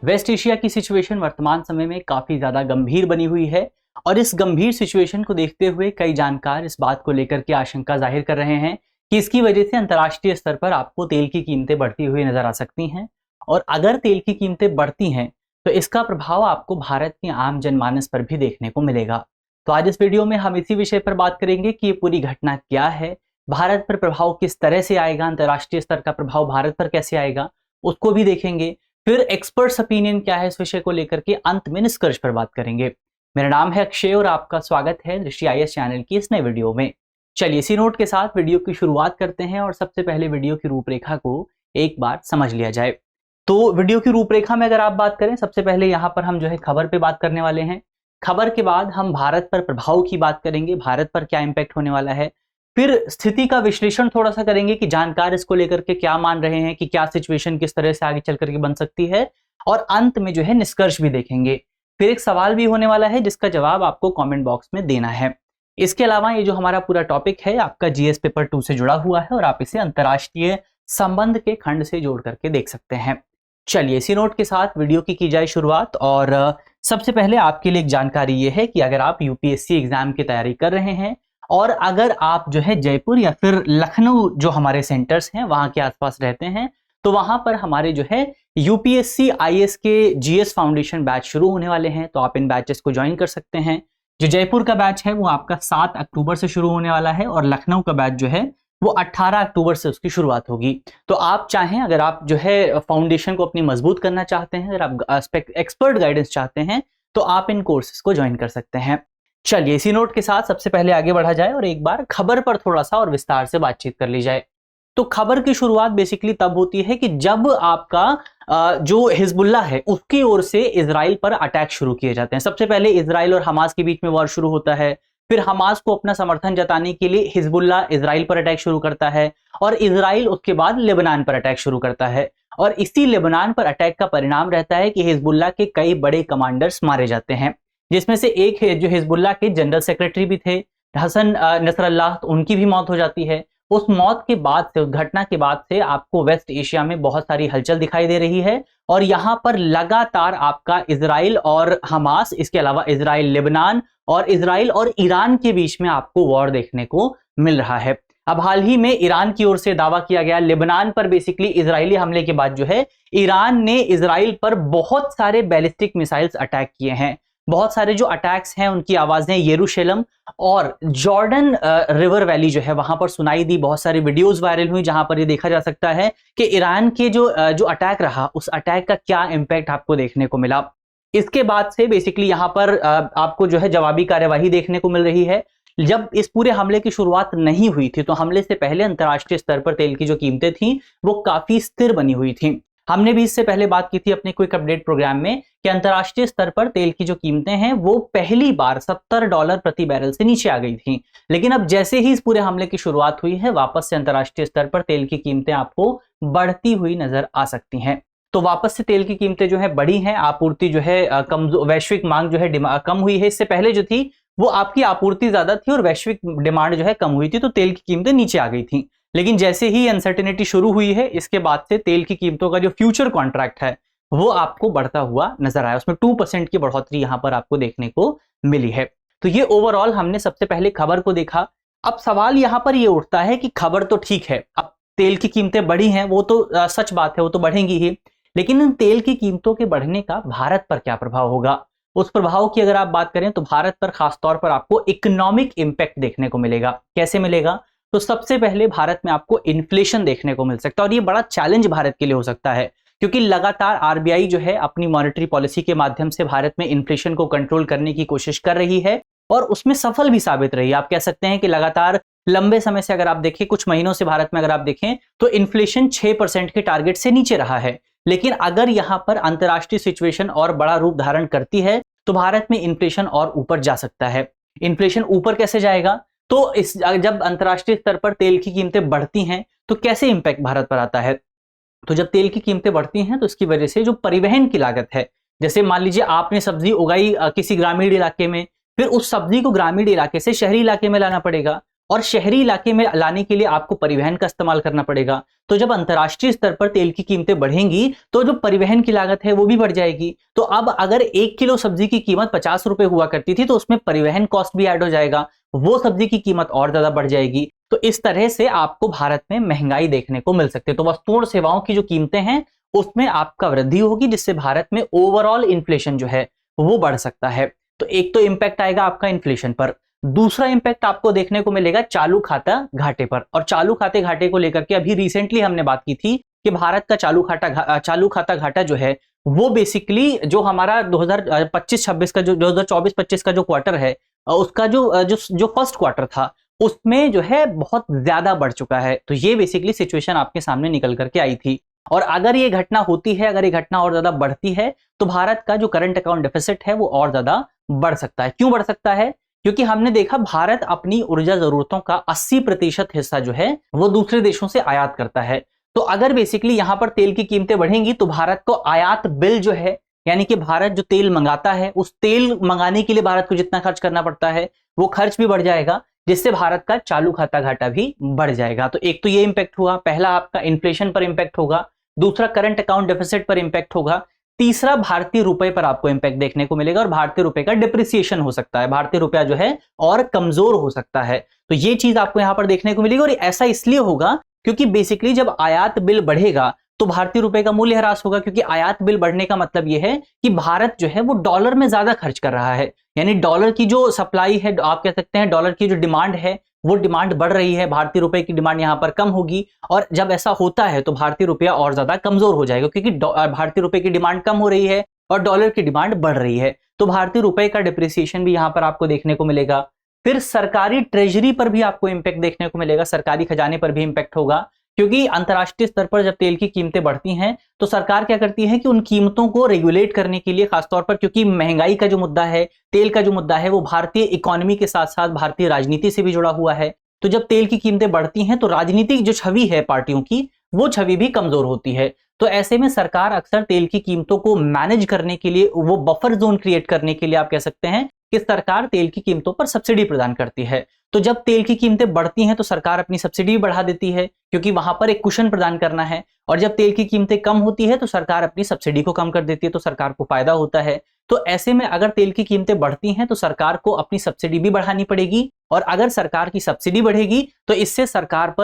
Waste Asia की situation वर्तमान समय में काफी ज्यादा गंभीर बनी हुई है और इस गंभीर सिचुएशन को देखते हुए कई जानकार इस बात को लेकर के आशंका जाहिर कर रहे हैं कि इसकी वजह से अंतर्राष्ट्रीय स्तर पर आपको तेल की कीमतें बढ़ती हुई नजर आ सकती हैं। और अगर तेल की कीमतें बढ़ती हैं तो इसका प्रभाव आपको भारत के आम जनमानस पर भी देखने को मिलेगा। तो आज इस वीडियो में हम इसी विषय पर बात करेंगे कि ये पूरी घटना क्या है, भारत पर प्रभाव किस तरह से आएगा, अंतर्राष्ट्रीय स्तर का प्रभाव भारत पर कैसे आएगा उसको भी देखेंगे। फिर एक्सपर्ट्स ओपिनियन क्या है इस विषय को लेकर के अंत में निष्कर्ष पर बात करेंगे। मेरा नाम है अक्षय और आपका स्वागत है दृष्टि IAS चैनल की इस नए वीडियो में। चलिए इसी नोट के साथ वीडियो की शुरुआत करते हैं और सबसे पहले वीडियो की रूपरेखा को एक बार समझ लिया जाए। तो वीडियो की रूपरेखा में अगर आप बात करें, सबसे पहले यहाँ पर हम जो है खबर पे बात करने वाले हैं। खबर के बाद हम भारत पर प्रभाव की बात करेंगे, भारत पर क्या इंपैक्ट होने वाला है। फिर स्थिति का विश्लेषण थोड़ा सा करेंगे कि जानकार इसको लेकर के क्या मान रहे हैं कि क्या सिचुएशन किस तरह से आगे चल करके बन सकती है, और अंत में जो है निष्कर्ष भी देखेंगे। फिर एक सवाल भी होने वाला है जिसका जवाब आपको कमेंट बॉक्स में देना है। इसके अलावा ये जो हमारा पूरा टॉपिक है आपका GS पेपर 2 से जुड़ा हुआ है और आप इसे अंतर्राष्ट्रीय संबंध के खंड से जोड़ करके देख सकते हैं। चलिए इसी नोट के साथ वीडियो की जाए शुरुआत। और सबसे पहले आपके लिए एक जानकारी ये है कि अगर आप UPSC एग्जाम की तैयारी कर रहे हैं और अगर आप जो है जयपुर या फिर लखनऊ जो हमारे सेंटर्स हैं वहां के आसपास रहते हैं, तो वहां पर हमारे जो है UPSC IAS के GS फाउंडेशन बैच शुरू होने वाले हैं, तो आप इन बैचेस को ज्वाइन कर सकते हैं। जो जयपुर का बैच है वो आपका 7 अक्टूबर से शुरू होने वाला है और लखनऊ का बैच जो है वो 18 अक्टूबर से उसकी शुरुआत होगी। तो आप चाहें, अगर आप जो है फाउंडेशन को अपनी मजबूत करना चाहते हैं, अगर आप एक्सपर्ट गाइडेंस चाहते हैं, तो आप इन कोर्सेज को ज्वाइन कर सकते हैं। चलिए इसी नोट के साथ सबसे पहले आगे बढ़ा जाए और एक बार खबर पर थोड़ा सा और विस्तार से बातचीत कर ली जाए। तो खबर की शुरुआत बेसिकली तब होती है कि जब आपका जो हिजबुल्लाह है उसकी ओर से इजराइल पर अटैक शुरू किए जाते हैं। सबसे पहले इजराइल और हमास के बीच में वॉर शुरू होता है, फिर हमास को अपना समर्थन जताने के लिए हिजबुल्लाह इजराइल पर अटैक शुरू करता है और इजराइल उसके बाद लेबनान पर अटैक शुरू करता है। और इसी लेबनान पर अटैक का परिणाम रहता है कि हिजबुल्लाह के कई बड़े कमांडर्स मारे जाते हैं, जिसमें से एक है जो हिजबुल्लाह के जनरल सेक्रेटरी भी थे, हसन नसरल्लाह, तो उनकी भी मौत हो जाती है। उस मौत के बाद से, उस घटना के बाद से आपको वेस्ट एशिया में बहुत सारी हलचल दिखाई दे रही है और यहाँ पर लगातार आपका इजराइल और हमास, इसके अलावा इजराइल लेबनान और इजराइल और ईरान के बीच में आपको वॉर देखने को मिल रहा है। अब हाल ही में ईरान की ओर से दावा किया गया लेबनान पर, बेसिकली इजरायली हमले के बाद जो है ईरान ने इजराइल पर बहुत सारे बैलिस्टिक मिसाइल्स अटैक किए हैं। बहुत सारे जो अटैक्स हैं उनकी आवाजें यरूशलेम और जॉर्डन रिवर वैली जो है वहां पर सुनाई दी। बहुत सारी वीडियोस वायरल हुई जहां पर ये देखा जा सकता है कि ईरान के जो अटैक रहा उस अटैक का क्या इंपैक्ट आपको देखने को मिला। इसके बाद से बेसिकली यहाँ पर आपको जो है जवाबी कार्यवाही देखने को मिल रही है। जब इस पूरे हमले की शुरुआत नहीं हुई थी तो हमले से पहले अंतर्राष्ट्रीय स्तर पर तेल की जो कीमतें थी वो काफी स्थिर बनी हुई थी। हमने भी इससे पहले बात की थी अपने क्विक अपडेट प्रोग्राम में कि अंतर्राष्ट्रीय स्तर पर तेल की जो कीमतें हैं वो पहली बार $70 प्रति बैरल से नीचे आ गई थी। लेकिन अब जैसे ही इस पूरे हमले की शुरुआत हुई है वापस से अंतर्राष्ट्रीय स्तर पर तेल की कीमतें आपको बढ़ती हुई नजर आ सकती हैं। तो वापस से तेल की कीमतें जो है बढ़ी हैं, आपूर्ति जो है वैश्विक मांग जो है कम हुई है। इससे पहले जो थी वो आपकी आपूर्ति ज्यादा थी और वैश्विक डिमांड जो है कम हुई थी, तो तेल की कीमतें नीचे आ गई थी। लेकिन जैसे ही अनसर्टेनिटी शुरू हुई है इसके बाद से तेल की कीमतों का जो फ्यूचर कॉन्ट्रैक्ट है वो आपको बढ़ता हुआ नजर आया, उसमें 2% की बढ़ोतरी यहां पर आपको देखने को मिली है। तो ये ओवरऑल हमने सबसे पहले खबर को देखा। अब सवाल यहां पर ये उठता है कि खबर तो ठीक है, अब तेल की कीमतें बढ़ी हैं वो तो सच बात है, वो तो बढ़ेंगी ही, लेकिन इन तेल की कीमतों के बढ़ने का भारत पर क्या प्रभाव होगा। उस प्रभाव की अगर आप बात करें तो भारत पर खासतौर पर आपको इकोनॉमिक इंपैक्ट देखने को मिलेगा। कैसे मिलेगा? तो सबसे पहले भारत में आपको इन्फ्लेशन देखने को मिल सकता है और ये बड़ा चैलेंज भारत के लिए हो सकता है, क्योंकि लगातार RBI जो है अपनी मॉनेटरी पॉलिसी के माध्यम से भारत में इन्फ्लेशन को कंट्रोल करने की कोशिश कर रही है और उसमें सफल भी साबित रही है। आप कह सकते हैं कि लगातार लंबे समय से अगर आप देखें, कुछ महीनों से भारत में अगर आप देखें तो इन्फ्लेशन 6% के टारगेट से नीचे रहा है। लेकिन अगर यहां पर अंतर्राष्ट्रीय सिचुएशन और बड़ा रूप धारण करती है तो भारत में इन्फ्लेशन और ऊपर जा सकता है। इन्फ्लेशन ऊपर कैसे जाएगा? तो जब अंतर्राष्ट्रीय स्तर पर तेल की कीमतें बढ़ती हैं तो कैसे इंपैक्ट भारत पर आता है? तो जब तेल की कीमतें बढ़ती हैं तो इसकी वजह से जो परिवहन की लागत है, जैसे मान लीजिए आपने सब्जी उगाई किसी ग्रामीण इलाके में, फिर उस सब्जी को ग्रामीण इलाके से शहरी इलाके में लाना पड़ेगा और शहरी इलाके में लाने के लिए आपको परिवहन का इस्तेमाल करना पड़ेगा। तो जब अंतर्राष्ट्रीय स्तर पर तेल की कीमतें बढ़ेंगी तो जो परिवहन की लागत है वो भी बढ़ जाएगी। तो अब अगर 1 किलो सब्जी की कीमत 50 रुपए हुआ करती थी तो उसमें परिवहन कॉस्ट भी ऐड हो जाएगा, वो सब्जी की कीमत और ज्यादा बढ़ जाएगी। तो इस तरह से आपको भारत में महंगाई देखने को मिल सकती है। तो वस्तुओं और सेवाओं की जो कीमतें हैं उसमें आपका वृद्धि होगी, जिससे भारत में ओवरऑल इन्फ्लेशन जो है वो बढ़ सकता है। तो एक तो इंपैक्ट आएगा आपका इन्फ्लेशन पर, दूसरा इंपैक्ट आपको देखने को मिलेगा चालू खाता घाटे पर। और चालू खाते घाटे को लेकर के अभी रिसेंटली हमने बात की थी कि भारत का चालू खाता घाटा जो है वो बेसिकली जो हमारा 2025-26 का जो 2024-25 का जो क्वार्टर है उसका जो फर्स्ट क्वार्टर था उसमें जो है बहुत ज्यादा बढ़ चुका है। तो ये बेसिकली सिचुएशन आपके सामने निकल करके आई थी। और अगर ये घटना होती है, अगर ये घटना और ज्यादा बढ़ती है तो भारत का जो करंट अकाउंट डेफिसिट है वो और ज्यादा बढ़ सकता है। क्यों बढ़ सकता है? क्योंकि हमने देखा भारत अपनी ऊर्जा जरूरतों का 80% हिस्सा जो है वो दूसरे देशों से आयात करता है। तो अगर बेसिकली यहां पर तेल की कीमतें बढ़ेंगी तो भारत को आयात बिल जो है, यानी कि भारत जो तेल मंगाता है उस तेल मंगाने के लिए भारत को जितना खर्च करना पड़ता है वो खर्च भी बढ़ जाएगा, जिससे भारत का चालू खाता घाटा भी बढ़ जाएगा। तो एक तो ये इंपैक्ट हुआ, पहला आपका इन्फ्लेशन पर इंपैक्ट होगा, दूसरा करंट अकाउंट डेफिसिट पर इंपैक्ट होगा, तीसरा भारतीय रुपए पर आपको इंपैक्ट देखने को मिलेगा और भारतीय रुपए का डिप्रिसिएशन हो सकता है, भारतीय रुपया जो है और कमजोर हो सकता है। तो ये चीज आपको यहां पर देखने को मिलेगी। और ऐसा इसलिए होगा क्योंकि बेसिकली जब आयात बिल बढ़ेगा तो भारतीय रुपए का मूल्य ह्रास होगा, क्योंकि आयात बिल बढ़ने का मतलब यह है कि भारत जो है वो डॉलर में ज्यादा खर्च कर रहा है, यानी डॉलर की जो सप्लाई है, आप कह सकते हैं डॉलर की जो डिमांड है वो डिमांड बढ़ रही है, भारतीय रुपए की डिमांड यहां पर कम होगी। और जब ऐसा होता है तो भारतीय रुपया और ज्यादा कमजोर हो जाएगा, क्योंकि भारतीय रुपए की डिमांड कम हो रही है और डॉलर की डिमांड बढ़ रही है। तो भारतीय रुपए का डिप्रिसिएशन भी यहां पर आपको देखने को मिलेगा। फिर सरकारी ट्रेजरी पर भी आपको इंपैक्ट देखने को मिलेगा, सरकारी खजाने पर भी इंपैक्ट होगा, क्योंकि अंतरराष्ट्रीय स्तर पर जब तेल की कीमतें बढ़ती हैं तो सरकार क्या करती है कि उन कीमतों को रेगुलेट करने के लिए, खासतौर पर क्योंकि महंगाई का जो मुद्दा है, तेल का जो मुद्दा है वो भारतीय इकोनॉमी के साथ साथ भारतीय राजनीति से भी जुड़ा हुआ है। तो जब तेल की कीमतें बढ़ती हैं तो राजनीतिक जो छवि है पार्टियों की वो छवि भी कमजोर होती है। तो ऐसे में सरकार अक्सर तेल की कीमतों को मैनेज करने के लिए, वो बफर जोन क्रिएट करने के लिए आप कह सकते हैं कि सरकार तेल की कीमतों पर सब्सिडी प्रदान करती है। तो जब तेल की कीमतें बढ़ती हैं तो सरकार अपनी सब्सिडी भी बढ़ा देती है, क्योंकि वहां पर एक कुशन प्रदान करना है। और जब तेल की कीमतें कम होती है तो सरकार अपनी सब्सिडी को कम कर देती है, तो सरकार को फायदा होता है। तो ऐसे में अगर तेल की कीमतें बढ़ती हैं तो सरकार को अपनी सब्सिडी भी बढ़ानी पड़ेगी, और अगर सरकार की सब्सिडी बढ़ेगी तो इससे सरकार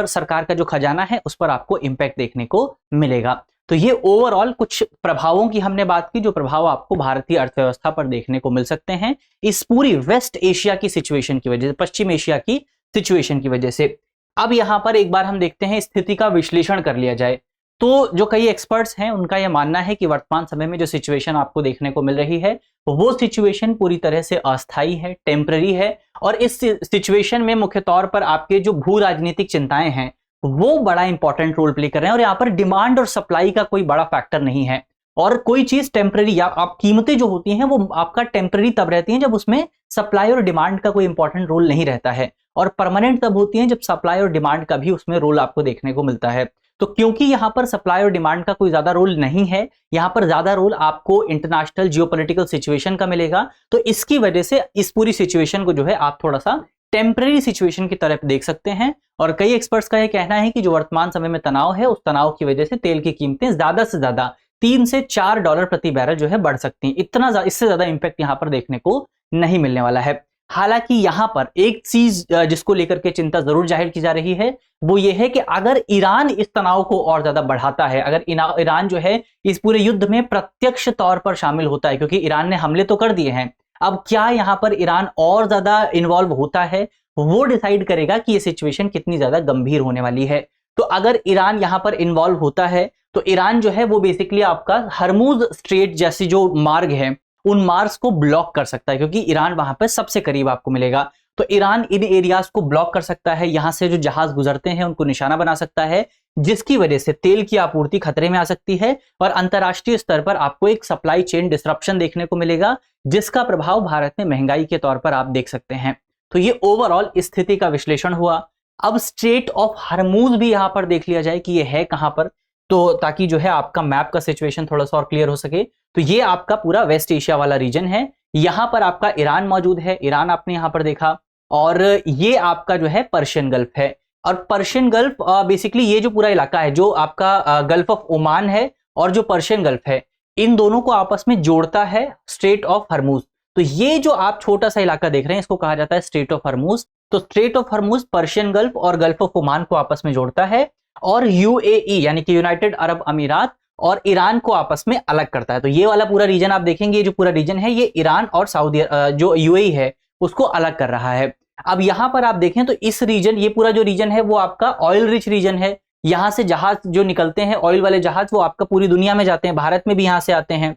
का जो खजाना है उस पर आपको इंपैक्ट देखने को मिलेगा। तो ये ओवरऑल कुछ प्रभावों की हमने बात की, जो प्रभाव आपको भारतीय अर्थव्यवस्था पर देखने को मिल सकते हैं इस पूरी वेस्ट एशिया की सिचुएशन की वजह से, पश्चिम एशिया की सिचुएशन की वजह से। अब यहां पर एक बार हम देखते हैं स्थिति का विश्लेषण कर लिया जाए। तो जो कई एक्सपर्ट्स हैं उनका यह मानना है कि वर्तमान समय में जो सिचुएशन आपको देखने को मिल रही है वो सिचुएशन पूरी तरह से अस्थायी है, टेम्पररी है। और इस सिचुएशन में मुख्य तौर पर आपके जो भू राजनीतिक चिंताएं हैं वो बड़ा इंपॉर्टेंट रोल प्ले कर रहे हैं, और यहाँ पर डिमांड और सप्लाई का कोई बड़ा फैक्टर नहीं है। और कोई चीज टेम्पररी, या आप कीमतें जो होती हैं वो आपका टेम्पररी तब रहती हैं जब उसमें सप्लाई और डिमांड का कोई इंपॉर्टेंट रोल नहीं रहता है, और परमानेंट तब होती हैं जब सप्लाई और डिमांड का भी उसमें रोल आपको देखने को मिलता है। तो क्योंकि यहां पर सप्लाई और डिमांड का कोई ज्यादा रोल नहीं है, यहां पर ज्यादा रोल आपको इंटरनेशनल जियोपॉलिटिकल सिचुएशन का मिलेगा, तो इसकी वजह से इस पूरी सिचुएशन को जो है आप थोड़ा सा टेम्पररी सिचुएशन की तरफ देख सकते हैं। और कई एक्सपर्ट्स का यह कहना है कि जो वर्तमान समय में तनाव है उस तनाव की वजह से तेल की कीमतें ज्यादा से ज्यादा $3 से $4 प्रति बैरल जो है बढ़ सकती हैं। इससे ज्यादा इंपैक्ट यहां पर देखने को नहीं मिलने वाला है। हालांकि यहां पर एक चीज जिसको लेकर के चिंता जरूर जाहिर की जा रही है वो ये है कि अगर ईरान इस तनाव को और ज्यादा बढ़ाता है, अगर ईरान जो है इस पूरे युद्ध में प्रत्यक्ष तौर पर शामिल होता है, क्योंकि ईरान ने हमले तो कर दिए हैं, अब क्या यहां पर ईरान और ज्यादा इन्वॉल्व होता है वो डिसाइड करेगा कि ये सिचुएशन कितनी ज्यादा गंभीर होने वाली है। तो अगर ईरान यहां पर इन्वॉल्व होता है तो ईरान जो है वो बेसिकली आपका हरमुज स्ट्रेट जैसी जो मार्ग है उन मार्ग्स को ब्लॉक कर सकता है, क्योंकि ईरान वहां पर सबसे करीब आपको मिलेगा। तो ईरान इन एरियाज को ब्लॉक कर सकता है, यहां से जो जहाज गुजरते हैं उनको निशाना बना सकता है, जिसकी वजह से तेल की आपूर्ति खतरे में आ सकती है और अंतरराष्ट्रीय स्तर पर आपको एक सप्लाई चेन डिसरप्शन देखने को मिलेगा, जिसका प्रभाव भारत में महंगाई के तौर पर आप देख सकते हैं। तो ये ओवरऑल स्थिति का विश्लेषण हुआ। अब स्ट्रेट ऑफ हरमुज भी यहां पर देख लिया जाए कि ये है कहां पर, तो ताकि जो है आपका मैप का सिचुएशन थोड़ा सा और क्लियर हो सके। तो ये आपका पूरा वेस्ट एशिया वाला रीजन है, यहां पर आपका ईरान मौजूद है, ईरान आपने यहां पर देखा, और ये आपका जो है पर्शियन गल्फ है। और पर्शियन गल्फ बेसिकली ये जो पूरा इलाका है जो आपका गल्फ ऑफ ओमान है और जो पर्शियन गल्फ है, इन दोनों को आपस में जोड़ता है स्ट्रेट ऑफ हर्मुज। तो ये जो आप छोटा सा इलाका देख रहे हैं इसको कहा जाता है स्ट्रेट ऑफ हर्मुज। तो Strait of Hormuz Persian Gulf और गल्फ ऑफ ओमान को आपस में जोड़ता है और यूएई यानी कि यूनाइटेड अरब अमीरात और ईरान को आपस में अलग करता है। तो ये वाला पूरा रीजन आप देखेंगे, ये जो पूरा रीजन है ये ईरान और सऊदी जो यूएई है उसको अलग कर रहा है। अब यहां पर आप देखें तो इस रीजन, ये पूरा जो रीजन है वो आपका ऑयल रिच रीजन है। यहां से जहाज जो निकलते हैं ऑयल वाले जहाज वो आपका पूरी दुनिया में जाते हैं, भारत में भी यहां से आते हैं।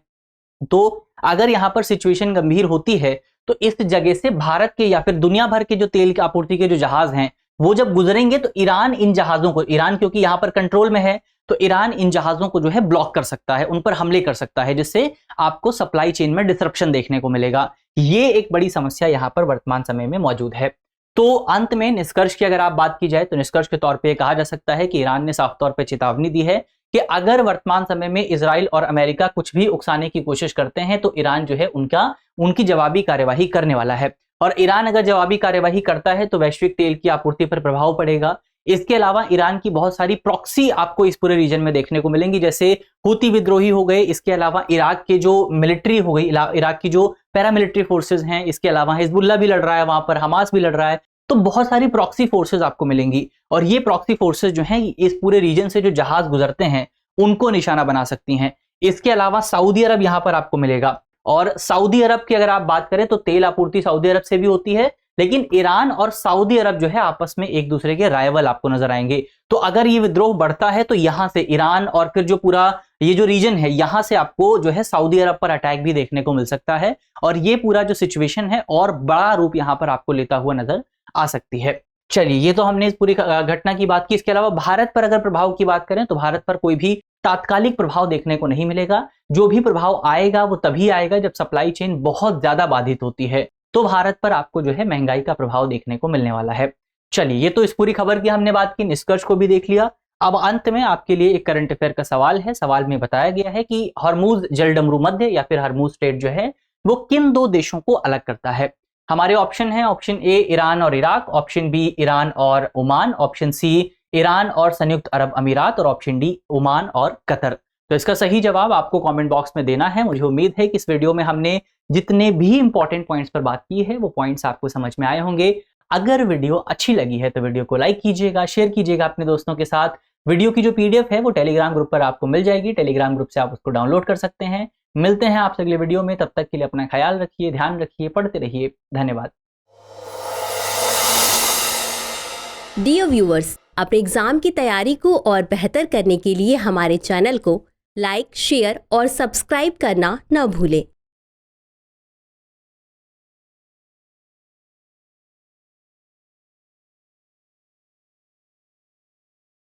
तो अगर यहां पर सिचुएशन गंभीर होती है तो इस जगह से भारत के या फिर दुनिया भर के जो तेल की आपूर्ति के जो जहाज हैं वो जब गुजरेंगे तो ईरान इन जहाजों को, ईरान क्योंकि यहां पर कंट्रोल में है तो ईरान इन जहाजों को जो है ब्लॉक कर सकता है, उन पर हमले कर सकता है, जिससे आपको सप्लाई चेन में डिसरप्शन देखने को मिलेगा। ये एक बड़ी समस्या यहां पर वर्तमान समय में मौजूद है। तो अंत में निष्कर्ष की अगर आप बात की जाए तो निष्कर्ष के तौर पे कहा जा सकता है कि ईरान ने साफ तौर पे चेतावनी दी है कि अगर वर्तमान समय में इजराइल और अमेरिका कुछ भी उकसाने की कोशिश करते हैं तो ईरान जो है उनकी जवाबी कार्यवाही करने वाला है। और ईरान अगर जवाबी कार्यवाही करता है तो वैश्विक तेल की आपूर्ति पर प्रभाव पड़ेगा। इसके अलावा ईरान की बहुत सारी प्रॉक्सी आपको इस पूरे रीजन में देखने को मिलेंगी, जैसे हूती विद्रोही हो गए, इसके अलावा इराक के जो मिलिट्री हो गई, इराक की जो पैरामिलिट्री फोर्सेज हैं, इसके अलावा हिजबुल्ला भी लड़ रहा है वहां पर, हमास भी लड़ रहा है। तो बहुत सारी प्रॉक्सी फोर्सेज आपको मिलेंगी और ये प्रॉक्सी फोर्सेज जो हैं इस पूरे रीजन से जो जहाज गुजरते हैं उनको निशाना बना सकती हैं। इसके अलावा सऊदी अरब यहां पर आपको मिलेगा और सऊदी अरब की अगर आप बात करें तो तेल आपूर्ति सऊदी अरब से भी होती है, लेकिन ईरान और सऊदी अरब जो है आपस में एक दूसरे के राइवल आपको नजर आएंगे। तो अगर ये विद्रोह बढ़ता है तो यहां से ईरान और फिर जो पूरा ये जो रीजन है यहां से आपको जो है सऊदी अरब पर अटैक भी देखने को मिल सकता है और ये पूरा जो सिचुएशन है और बड़ा रूप यहां पर आपको लेता हुआ नजर आ सकती है। चलिए, ये तो हमने इस पूरी घटना की बात की। इसके अलावा भारत पर अगर प्रभाव की बात करें तो भारत पर कोई भी तात्कालिक प्रभाव देखने को नहीं मिलेगा। जो भी प्रभाव आएगा वो तभी आएगा जब सप्लाई चेन बहुत ज्यादा बाधित होती है, तो भारत पर आपको जो है महंगाई का प्रभाव देखने को मिलने वाला है। चलिए, ये तो इस पूरी खबर की हमने बात की, निष्कर्ष को भी देख लिया। अब अंत में आपके लिए एक करंट अफेयर का सवाल है। सवाल में बताया गया है कि हॉर्मुज जलडमरू मध्य या फिर हॉर्मुज स्ट्रेट जो है वो किन दो देशों को अलग करता है। हमारे ऑप्शन है, ऑप्शन ए ईरान और इराक, ऑप्शन बी ईरान और ओमान, ऑप्शन सी ईरान और संयुक्त अरब अमीरात और ऑप्शन डी ओमान और कतर। तो इसका सही जवाब आपको कमेंट बॉक्स में देना है। मुझे उम्मीद है कि इस वीडियो में हमने जितने भी इंपॉर्टेंट पॉइंट्स पर बात की है वो पॉइंट्स आपको समझ में आए होंगे। अगर वीडियो अच्छी लगी है तो वीडियो को लाइक कीजिएगा, शेयर कीजिएगा अपने दोस्तों के साथ। वीडियो की जो पीडीएफ है वो टेलीग्राम ग्रुप पर आपको मिल जाएगी, टेलीग्राम ग्रुप से आप उसको डाउनलोड कर सकते हैं। मिलते हैं आपसे अगले वीडियो में, तब तक के लिए अपना ख्याल रखिए, ध्यान रखिए, पढ़ते रहिए। धन्यवाद। डियर व्यूअर्स, अपने एग्जाम की तैयारी को और बेहतर करने के लिए हमारे चैनल को लाइक, शेयर और सब्सक्राइब करना न भूलें।